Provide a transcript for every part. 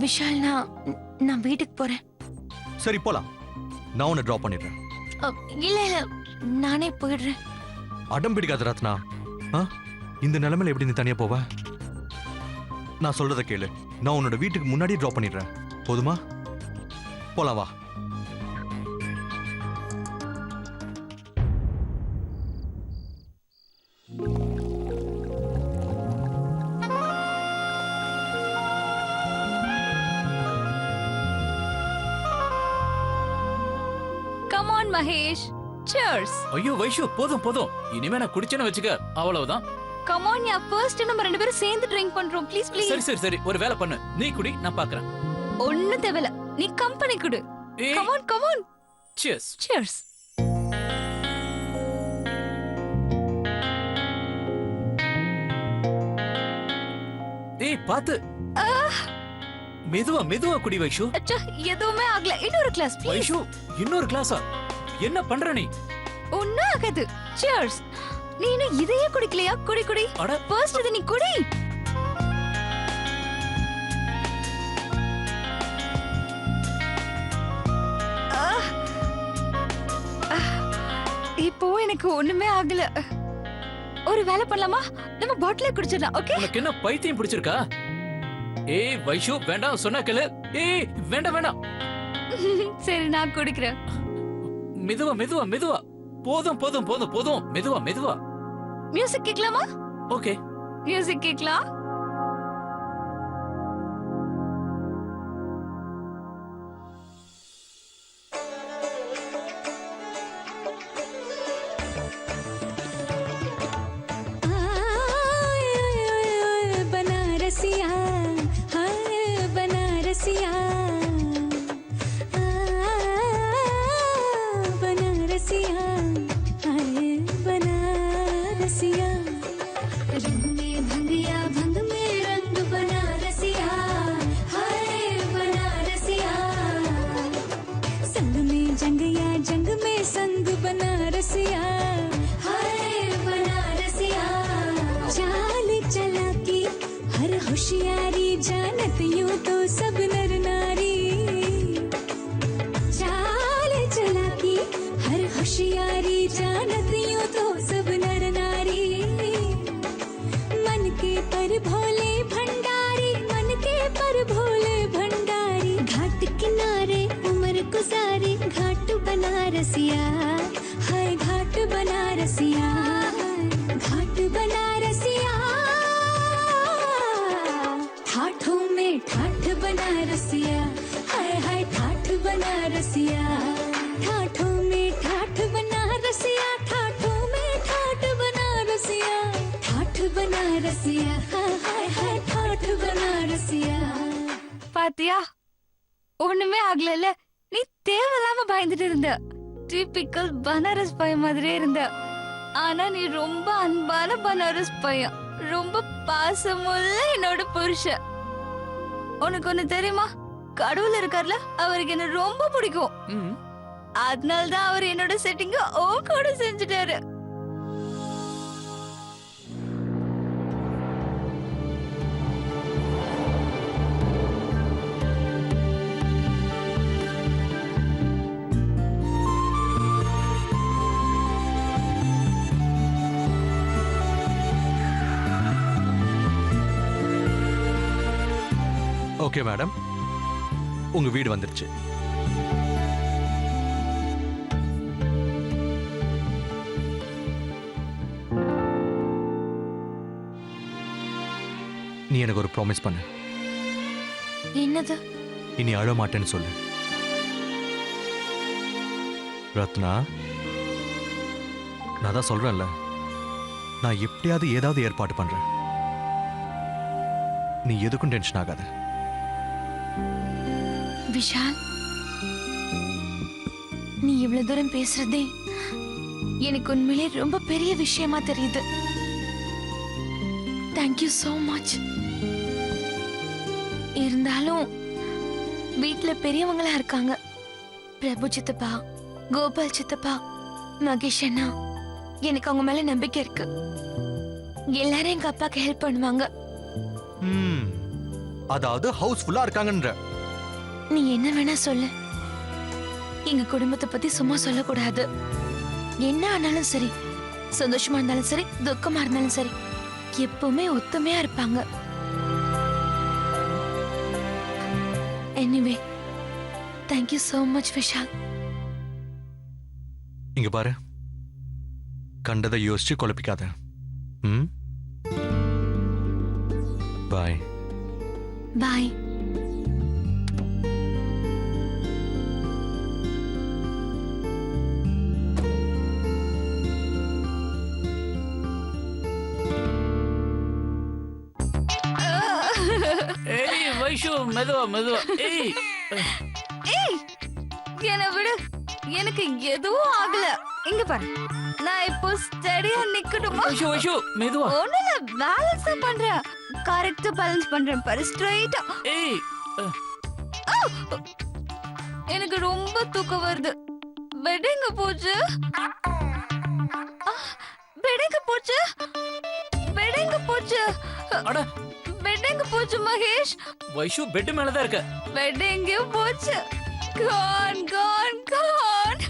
விஷால், நான் வீட்டுக்கு போறேன். சரி போலாம், நான் உன்னை டிராப் பண்ணிடுறேன். இல்ல இல்ல, நானே போயிடுறேன். அடம் பிடிக்காத ரத்னா. இந்த நிலைமையில எப்படி நீ தனியா போவ? நான் சொல்றத கேளு, நான் உன்னோட வீட்டுக்கு முன்னாடி டிராப் பண்ணிடுறேன். போதுமா? போலாம் வா. Come on Mahesh, cheers. ஐயோ வைஷு, போதும் போதும், இனிமே நான் குடிச்சேன்னு வச்சுக்க, அவ்வளவுதான். கம் ஆன் யா, ஃபர்ஸ்ட் நம்ம ரெண்டு பேரும் சேர்ந்து ட்ரிங்க் பண்றோம். Please please. சரி சரி சரி, ஒரு வேலை பண்ணு, நீ குடி, நான் பாக்குறேன். ஒண்ணு தேவையில்ல, நீ கம்பெனி குடு. Come on come on. Cheers. Cheers. ஏய் பாத்து, மெதுவா மெதுவா குடி வைஷு. அச்சா, எதுவுமே ஆகல. இன்னொரு கிளாஸ் ப்ளீஸ். வைஷு, இன்னொரு கிளாஸா? என்ன பண்ற நீ? ஒண்ணும் ஆகாது. சியர்ஸ். நீ இன்னும் இதையே குடிக்கலையா? குடி குடி. அட ஃபர்ஸ்ட் இதை நீ குடி. இப்போ எனக்கு ஒண்ணுமே ஆகல. ஒரு வேலை பண்ணலாமா? நம்ம பாட்டிலே குடிச்சிடலாம். ஓகே? உனக்கு என்ன பைத்தியம் பிடிச்சிருக்கா? ஏய் வைஷு, வேண்டாம் சொன்னா கேளு. ஏய் வேண்டாம் வேண்டாம். சரி, நான் குடிக்கிறேன். மெதுவா மெதுவா மெதுவா. போதும் போதும் போதும் போதும், மெதுவா மெதுவா. மியூசிக் கேட்கலாமா? ஓகே, மியூசிக் கேட்கலாம். बनारसिया, हाय बनारसिया, बनारसिया, हाय बनारसिया, रंग में भंगिया, भंग में रंग बनारसिया, हाय बनारसिया, संग में जंगिया, जंग में संग बनारसिया, हाय बनारसिया, चाल चला की हर होशियारी, जानत यूं तो सब नर नारी, चाल चला की हर होशियारी, जानत यूं तो सब नर नारी, मन के पर भोले भंडारी, मन के पर भोले भंडारी, घाट किनारे उम्र गुजारी, घाट बनारसिया, हाय घाट बनारसिया, घाट बनारसिया, ठाठों में ठाठ बनारसिया, हाय हाय ठाठ बनारसिया, ठाठों में ठाठ बनारसिया, ठाठों में ठाठ बनारसिया, ठाठ बनारसिया, हाय हाय ठाठ बनारसिया. பாத்தியா, ஒண்ணுமே ஆகல. நீ தேவையில்லாம பயந்துட்டு இருந்த. டிபிக்கல் பனாரஸ் பையன் மாதிரியே இருந்த. ஆனா நீ ரொம்ப அன்பான பனாரஸ் பையன், ரொம்ப பாசமுள்ள என்னோட புருஷன். உனக்கு ஒண்ணு தெரியுமா? கடவுள் இருக்கார்ல, அவருக்கு என்ன ரொம்ப பிடிக்கும். அதனாலதான் அவர் என்னோட செட்டிங்க ஓ கூட செஞ்சுட்டாரு. ஓகே மேடம், உங்க வீடு வந்துருச்சு. நீ எனக்கு ஒரு ப்ராமிஸ் பண்ணு. என்னது? இனி அழ மாட்டேன்னு சொல்லு. ரத்னா, நான் தான் சொல்றேன்ல, நான் எப்படியாவது ஏதாவது ஏற்பாடு பண்றேன். நீ எதுக்கும் டென்ஷன் ஆகாத. விஷால், நீ இவ்வளவு தூரம் பேசுறதே எனக்கு உண்மையிலே ரொம்ப பெரிய விஷயமா தெரியுது. Thank you so much. இருந்தாலும் வீட்டுல பெரியவங்களா இருக்காங்க. பிரபு சித்தப்பா, கோபால் சித்தப்பா, மகேஷ் அண்ணா, எனக்கு அவங்க மேல நம்பிக்கை இருக்கு. எல்லாரும் எங்க அப்பாக்கு ஹெல்ப் பண்ணுவாங்க. அதாவது ஹவுஸ்ஃபுல்லா இருக்காங்கன்ற. நீ என்ன வேணா சொல்லு, எங்க குடும்பத்தை பத்தி சும்மா சொல்லக்கூடாது. என்ன ஆனாலும் சரி, சந்தோஷமா இருந்தாலும் சரி, துக்கமா இருந்தாலும் சரி, எப்பவுமே ஒத்துமையா இருப்பாங்க. Anyway, thank you so much Vishal. இங்க பாரு, கண்டதை யோசிச்சு குழப்பிக்காத. ம், பாய். பாய். ஏய் வைஷு மெதுவா மெதுவா. ஏய் ஏய் என்னை விடு, எனக்கு எதுவும் ஆகல. இங்க பாரு, நான் இப்போ ஸ்டடியா நிக்கணுமா? வைஷு வைஷு மெதுவா. ஒண்ணுல பேலன்ஸ் பண்றேன், கரெக்டா பேலன்ஸ் பண்றேன் பாரு, ஸ்ட்ரைட்டா. ஏய் எனக்கு ரொம்ப தூக்கம் வருது. பெட் எங்க போச்சு? பெட் எங்க போச்சு? பெட் எங்க போச்சு? அட பெட் எங்க போச்சு மகேஷ்? வைஷு பெட் மேல தான் இருக்க. பெட் எங்கேயோ போச்சு. கான் கான் கான்.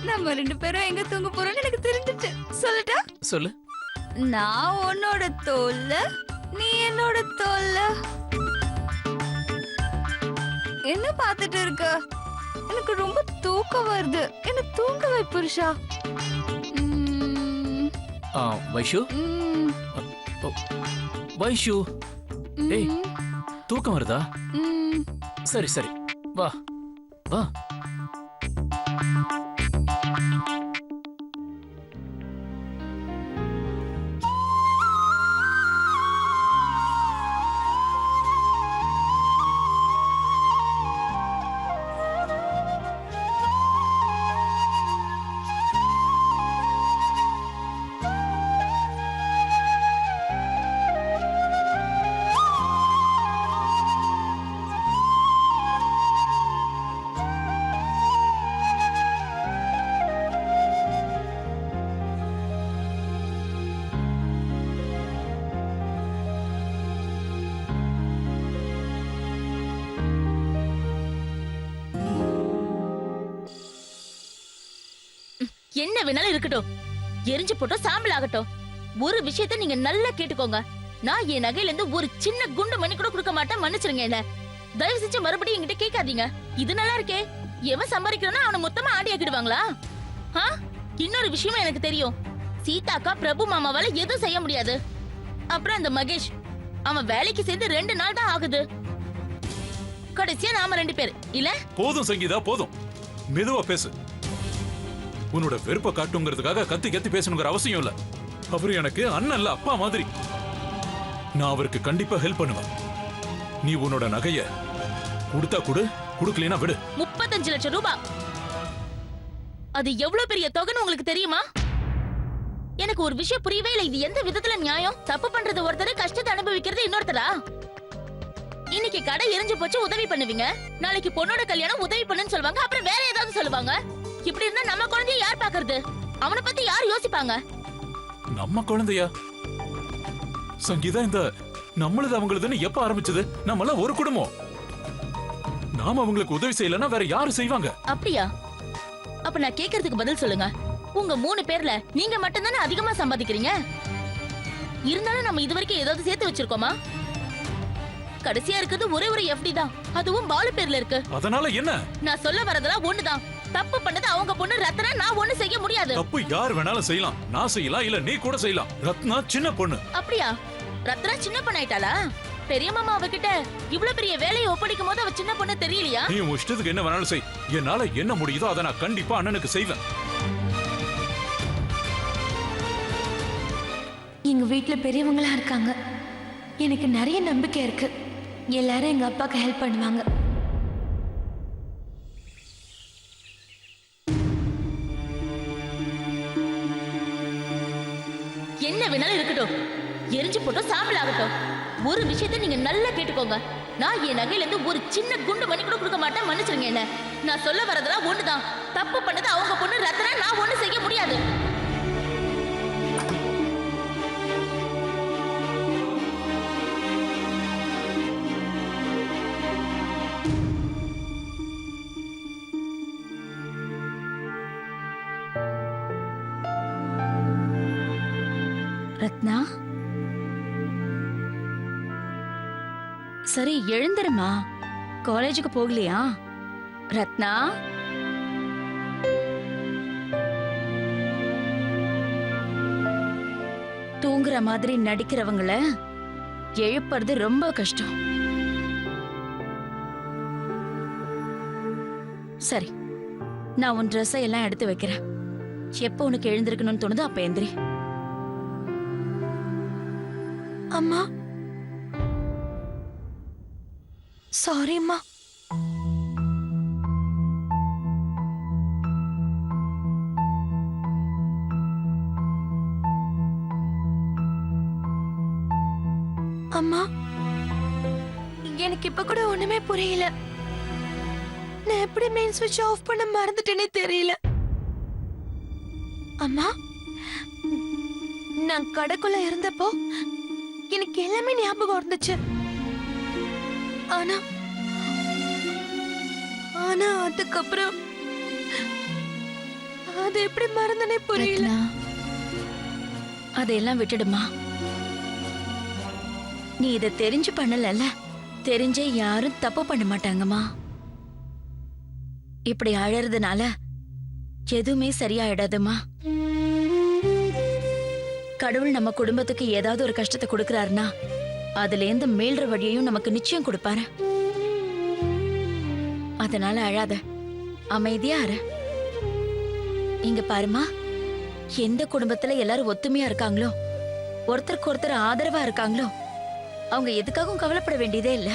நம்ம ரெண்டு பேரும் எங்க தூங்க போறோம்னு எனக்கு தெரிஞ்சிச்சு. சொல்லட்டா? சொல்லு. நான் உன்னோட தோல்ல, நீ என்னோட தோல்ல. என்ன பார்த்துட்டு இருக்க? எனக்கு ரொம்ப தூக்கம் வருது. என்ன தூங்க வை புருஷா. வைஷு ம், வைஷு. ஏய் ம், தூக்கம் வருதா? ம். சரி சரி வா வா. என்ன வேணாலும் இருக்கட்டும், எரிஞ்சு போட்டோம் சாம்பல் ஆகட்டும். ஒரு விஷயத்த நீங்க நல்லா கேட்டுக்கோங்க. நான் என் நகையில இருந்து ஒரு சின்ன குண்டு மணி கூட கொடுக்க மாட்டேன். மன்னிச்சிருங்க என்ன. தயவு செஞ்சு மறுபடியும் என்கிட்ட கேட்காதீங்க. இது நல்லா இருக்கே. எவன் சம்பாதிக்கிறானோ அவனை மொத்தமா ஆடி ஆக்கிடுவாங்களா? இன்னொரு விஷயமும் எனக்கு தெரியும். சீதாக்கா பிரபு மாமாவால எதுவும் செய்ய முடியாது. அப்புறம் அந்த மகேஷ், அவன் வேலைக்கு சேர்ந்து 2 நாள் தான் ஆகுது. கடைசியா நாம 2 பேர் இல்ல. போதும் சங்கீதா, போதும். மெதுவா பேசு. உன்னோட வெறுப்ப காட்டுங்கிறதுக்காக கத்தி கத்தி பேசணுங்கிற அவசியம் இல்ல. அவரு எனக்கு அண்ணன் இல்ல, அப்பா மாதிரி. நான் அவருக்கு கண்டிப்பா ஹெல்ப் பண்ணுவேன். நீ உன்னோட நகைய கொடுத்தா கொடு, கொடுக்கலனா விடு. 35 லட்சம் ரூபாய். அது எவ்வளவு பெரிய தொகைன்னு உங்களுக்கு தெரியுமா? எனக்கு ஒரு விஷயம் புரியவே இல்லை. இது எந்த விதத்துல நியாயம்? தப்பு பண்றது ஒருத்தர், கஷ்டத்தை அனுபவிக்கிறது இன்னொருத்தரா? இன்னைக்கு கடை எரிஞ்சு போச்சு, உதவி பண்ணுவீங்க. நாளைக்கு பொண்ணோட கல்யாணம், உதவி பண்ணுன்னு சொல்லுவாங்க. அப்புறம் வேற ஏதாவது சொல்லுவாங்க. இப்படி இருந்தா நம்ம குழந்தைய யார் பாக்குறது? அவனை பத்தி யார் யோசிப்பாங்க? நம்ம குழந்தையா? சங்கீதா, இந்த நம்மளது அவங்களதுன்னு எப்ப ஆரம்பிச்சது? நம்மள ஒரு குடும்பம். நாம அவங்களுக்கு உதவி செய்யலன்னா வேற யாரு செய்வாங்க? அப்படியா? அப்ப நான் கேக்குறதுக்கு பதில் சொல்லுங்க. உங்க 3 பேர்ல நீங்க மட்டும் தானே அதிகமா சம்பாதிக்கிறீங்க. இருந்தாலும் நம்ம இதுவரைக்கும் ஏதாவது சேர்த்து வச்சிருக்கோமா? கடைசியா இருக்குது ஒரே ஒரு FD தான். அதுவும் பாலு பேர்ல இருக்கு. அதனால என்ன? நான் சொல்ல வரதெல்லாம் ஒண்ணுதான். தப்பு பண்ணது அவங்க பொண்ணு ரத்னா. நான் ஒண்ணு செய்ய முடியாது. தப்பு யார் வேணாலும் செய்யலாம். நான் செய்யலாம், இல்ல நீ கூட செய்யலாம். ரத்னா சின்ன பொண்ணு. அப்படியா? ரத்னா சின்ன பொண்ணு ஆயிட்டாளா? பெரிய மாமா அவகிட்ட இவ்வளவு பெரிய வேலையை ஒப்படைக்கும் போது அவ சின்ன பொண்ணு தெரியலையா? நீ உன் இஷ்டத்துக்கு என்ன வேணாலும் செய். என்னால என்ன முடியுதோ அதை நான் கண்டிப்பா அண்ணனுக்கு செய்வேன். எங்க வீட்டுல பெரியவங்களா இருக்காங்க. எனக்கு நிறைய நம்பிக்கை இருக்கு. எல்லாரும் எங்க அப்பாக்கு ஹெல்ப் பண்ணுவாங்க. என்ன வேணாலும் இருக்கட்டும், எரிஞ்சு போட்டோம் சாம்பல் ஆகட்டும். ஒரு விஷயத்தை நீங்க நல்லா கேட்டுக்கோங்க. நான் என் நகையில இருந்து ஒரு சின்ன குண்டு மணி கூட கொடுக்க மாட்டேன். மன்னிச்சிருங்க என்ன. நான் சொல்ல வரதெல்லாம் ஒண்ணுதான். தப்பு பண்ணது அவங்க பொண்ணு ரத்னா. நான் ஒண்ணு செய்ய முடியாது. ரத்னா சரி எழுந்துருமா. காலேஜுக்கு போகலையா? ரத்னா தூங்குற மாதிரி நடிக்கிறவங்கள எழுப்புறது ரொம்ப கஷ்டம். சரி, நான் உன் ட்ரெஸ்ஸை எல்லாம் எடுத்து வைக்கிறேன். எப்போ உனக்கு எழுந்திருக்கணும்னு தோணுதோ அப்ப எந்திரி. அம்மா சாரிம்மா. அம்மா எனக்கு இப்ப கூட ஒண்ணுமே புரியல. நான் எப்படி மெயின் ஸ்விட்ச் ஆஃப் பண்ண மறந்துட்டேனே தெரியல. அம்மா நான் கடைக்குள்ள இருந்தப்போ எனக்கு எல்லாமே ஞாபகம் இருந்துச்சு. ஆனா ஆனா அதுக்கப்புறம் அது எப்படி மறந்தனே புரியல. ரத்னா, அதையெல்லாம் விட்டுடுமா. நீ இத தெரிஞ்சு பண்ணலல்ல, தெரிஞ்சே யாரும் தப்பு பண்ண மாட்டாங்கம்மா. இப்படி அழறதுனால எதுவுமே சரியாயிடாதுமா. கடவுள் நம்ம குடும்பத்துக்கு ஏதாவது ஒரு கஷ்டத்தை கொடுக்கறாருன்னா அதுல இருந்து மீள்ற வழியையும் நமக்கு நிச்சயம் கொடுப்பாரு. அதனால அழாத, அமைதியா இரு. இங்க பாருமா, எந்த குடும்பத்துல எல்லாரும் ஒத்துமையா இருக்காங்களோ, ஒருத்தருக்கு ஒருத்தர் ஆதரவா இருக்காங்களோ, அவங்க எதுக்காகவும் கவலைப்பட வேண்டியதே இல்ல.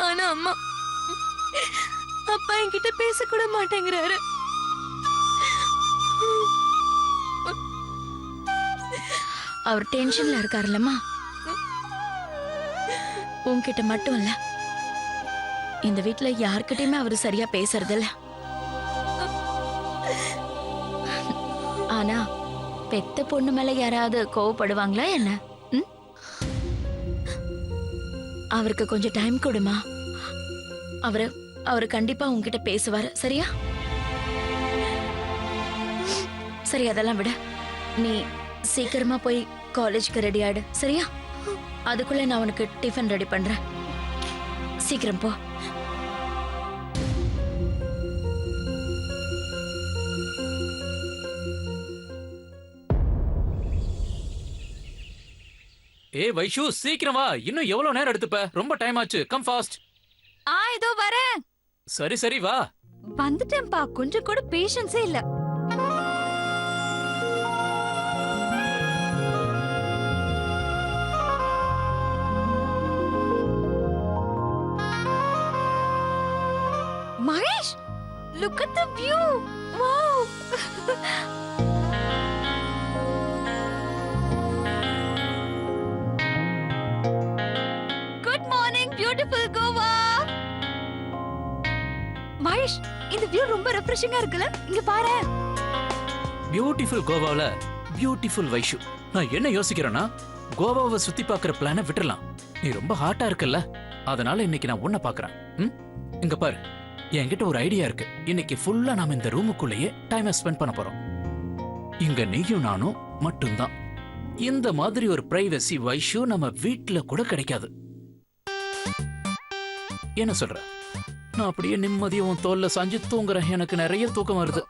ஆனா அம்மா அப்பா என்கிட்ட பேசக்கூட மாட்டேங்கிறாரு. அவர் டென்ஷன்ல இருக்காருல்லம்மா. உன்கிட்ட மட்டும் இல்ல, இந்த வீட்ல யார்கிட்டயுமே அவரு சரியா பேசுறதில்ல. ஆனா பெத்த பொண்ணு மேல யாராவது கோவப்படுவாங்களா என்ன? ம்? அவருக்கு கொஞ்சம் டைம் கொடுமா. அவரு கண்டிப்பா உன்கிட்ட பேசுவாரு, சரியா? சரி, அதெல்லாம் விட நீ சீக்கிரமா போய் காலேஜ்க்கு ரெடி ஆயிடு, சரியா? அதுக்குள்ள நான் உனக்கு டிஃபன் ரெடி பண்றேன். சீக்கிரம் போ. ஏய் வைஷு, சீக்கிரம் வா. இன்னும் எவ்வளவு நேரம் எடுத்துப்ப? ரொம்ப டைம் ஆச்சு. Come fast. இதோ வரேன். சரி சரி வா. வந்துட்டேன்பா. கொஞ்சம் கூட பேஷன்ஸே இல்ல. Mahesh, look at the view. Wow. Good morning, beautiful Goa. Mahesh, இந்த வியூ ரொம்ப ரெஃப்ரெஷிங்கா இருக்குல்ல? இங்க பாரு. பியூட்டிஃபுல் கோவால பியூட்டிஃபுல் வைஷு. நான் என்ன யோசிக்கிறேன்னா, கோவாவை சுத்தி பார்க்குற பிளானை விட்டுறலாம். நீ ரொம்ப ஹாட்டா இருக்கல்ல, அதனால இன்னைக்கு நான் உன்னை பார்க்கறேன். இங்க பாரு, என்கிட்ட ஒரு ஐடியா இருக்கு. இன்னைக்கு ஃபுல்லா நாம இந்த ரூமுக்குள்ளேயே டைமை ஸ்பெண்ட் பண்ண போறோம். இங்க நீயும் நானும் மட்டும்தான். இந்த மாதிரி ஒரு பிரைவசி வைஷு நம்ம வீட்ல கூட கிடைக்காது. என்ன சொல்ற? நான் அப்படியே நிம்மதியா உன் தோல்ல சாஞ்சு தூங்குறேன். எனக்கு நிறைய தூக்கம் வருது.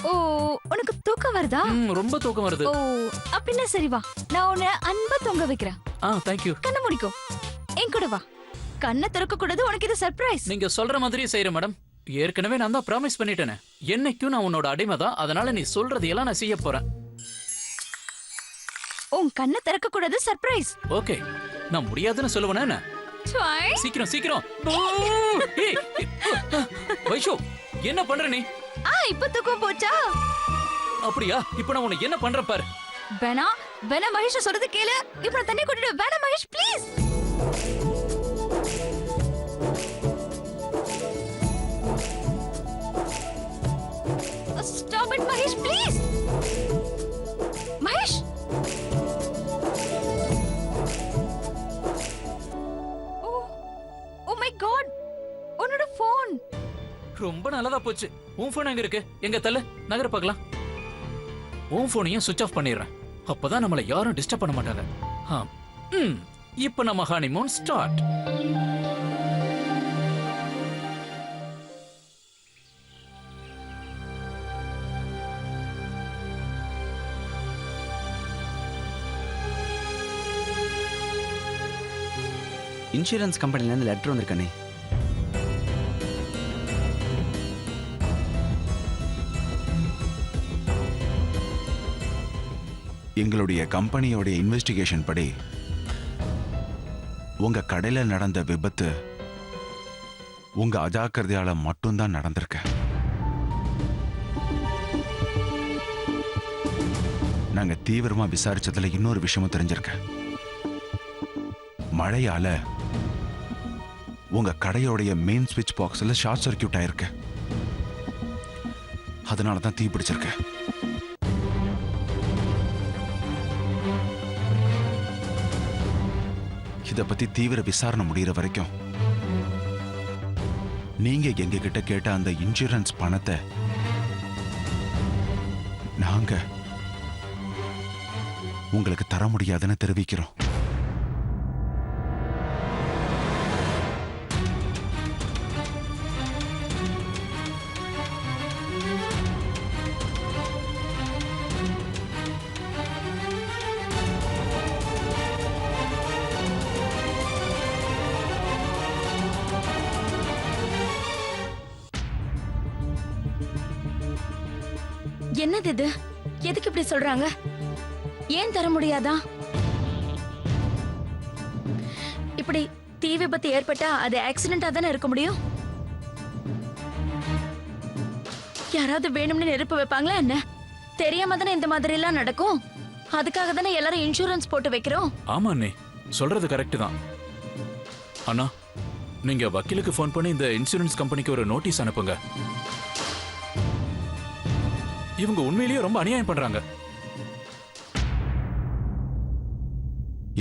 ஓ, உனக்கு தூக்கம் வருதா? ரொம்ப தூக்கம் வருது. ஓ, அப்படின்னா சரி வா, நான் உன்னை அன்பா தூங்க வைக்கிறேன். தேங்க்யூ. கண்ணை முடிக்கோ, என் கூட வா. கண்ணை திறக்க கூடாது, உனக்கு இது சர்ப்ரைஸ். நீங்க சொல்ற மாதிரியே செய்யறேன் மேடம். ஏற்கனவே நான் தான் ப்ராமிஸ் பண்ணிட்டேனே, என்னைக்கும் நான் உன்னோட அடிமை தான். அதனால நீ சொல்றதையெல்லாம் நான் செய்ய போறேன். உன் கண்ணை திறக்க கூடாது, சர்ப்ரைஸ். ஓகே, நான் முடியாதுன்னு சொல்லுவேனா என்ன? சீக்கிரம் சீக்கிரம். ஏய், வைஷு, என்ன பண்ற நீ? இப்ப தூக்கம் போச்சா? அப்படியா? இப்ப நான் உன்னை என்ன பண்ற பாரு. வேணா வேணா மகேஷ் சொல்றது கேளு. இப்ப நான் தண்ணி குடிடு. வேணா Mahesh, please. Stop it Mahesh, please. Mahesh, oh my god, உன்னோட ரொம்ப நல்லதா போச்சு. உன் போன் எங்க இருக்கு? எங்க தள்ளு, நகர பார்க்கலாம். உன் போனையும் சுவிட்ச் ஆஃப் பண்ணிடுறேன். அப்பதான் நம்மள யாரும் டிஸ்டர்ப் பண்ண மாட்டாங்க. இப்ப நம்ம ஹனிமூன் ஸ்டார்ட். இன்சூரன்ஸ் கம்பெனிலேருந்து லெட்டர் வந்திருக்கண்ணே. எங்களுடைய கம்பெனியோடைய இன்வெஸ்டிகேஷன் படி உங்க கடையில நடந்த விபத்து உங்க அஜாக்கிரதையால மட்டும்தான் நடந்திருக்கு. நாங்க தீவிரமா விசாரிச்சதுல இன்னொரு விஷயமும் தெரிஞ்சிருக்கு. மழையால உங்க கடையோடைய மெயின் ஸ்விட்ச் பாக்ஸ்ல ஷார்ட் சர்க்கியூட் ஆயிருக்கு. அதனால தான் தீ பிடிச்சிருக்கு. இத பத்தி தீவிர விசாரணை முடிகிற வரைக்கும் நீங்க எங்க கிட்ட கேட்ட அந்த இன்சூரன்ஸ் பணத்தை நாங்க உங்களுக்கு தர முடியாதுன்னு தெரிவிக்கிறோம். என்னது இது? எதுக்கு இப்படி சொல்றாங்க? ஏன் தர முடியாதா? இப்படி தீ விபத்து ஏற்பட்டா அது ஆக்சிடென்டா தானே இருக்க முடியும். யாராவது வேணும்னு நெருப்பு வைப்பாங்களா என்ன? தெரியாம தானே இந்த மாதிரி எல்லாம் நடக்கும். அதுக்காக தானே எல்லாரும் இன்சூரன்ஸ் போட்டு வைக்கிறோம். ஆமா அண்ணே, சொல்றது கரெக்ட் தான். அண்ணா, நீங்க வக்கீலுக்கு ஃபோன் பண்ணி இந்த இன்சூரன்ஸ் கம்பெனிக்கு ஒரு நோட்டீஸ் அனுப்புங்க. இவங்க உண்மையிலேயே ரொம்ப அநியாயம் பண்றாங்க.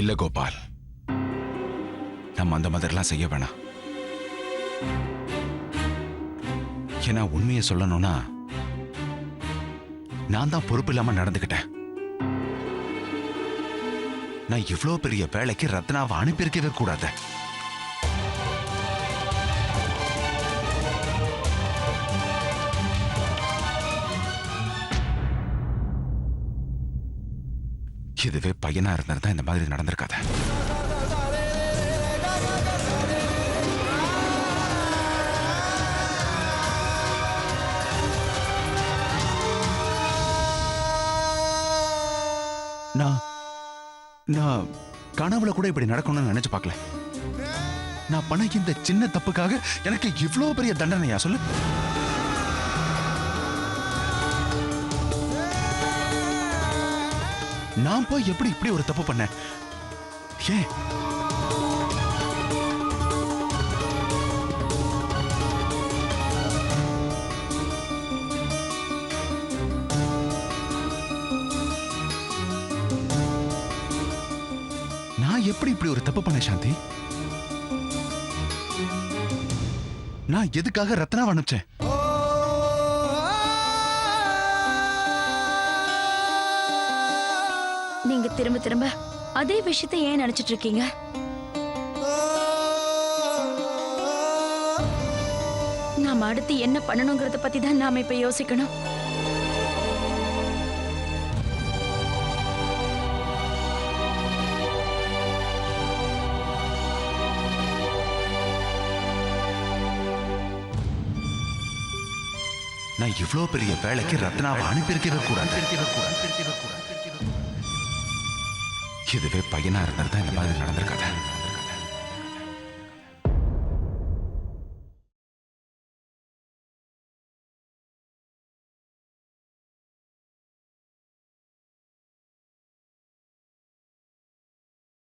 இல்ல கோபால், நம்ம அந்த மாதிரிலாம் செய்ய வேணாம். ஏன்னா உண்மையை சொல்லணும்னா நான் தான் பொறுப்பு இல்லாம நடந்துகிட்டேன். நான் இவ்வளவு பெரிய வேலைக்கு ரத்னாவை அனுப்பியிருக்கவே கூடாது. இதுவே பையனா இருந்தா இந்த மாதிரி நடந்திருக்காது. நான் கனவுல கூட இப்படி நடக்கணும்னு நினைச்சு பார்க்கல. நான் பண்ண இந்த சின்ன தப்புக்காக எனக்கு இவ்வளவு பெரிய தண்டனையா சொல்லு? நான் போய் எப்படி இப்படி ஒரு தப்பு பண்ணேன்? ஏன்? நான் எப்படி இப்படி ஒரு தப்பு பண்ணேன் சாந்தி? நான் எதுக்காக ரத்னாவை அனுப்பிச்சேன்? நீங்க திரும்ப திரும்ப அதே விஷயத்தை ஏன் நினைச்சிட்டு இருக்கீங்க? நாம அடுத்து என்ன பண்ணணுங்கிறத பத்தி தான் நாம இப்ப யோசிக்கணும். நான் இவ்வளவு பெரிய வேலைக்கு ரத்னாவை அனுப்பியிருக்கவே கூடாது. இதுவே பையனா இருந்தா இந்த மாதிரி நடந்திருக்காது.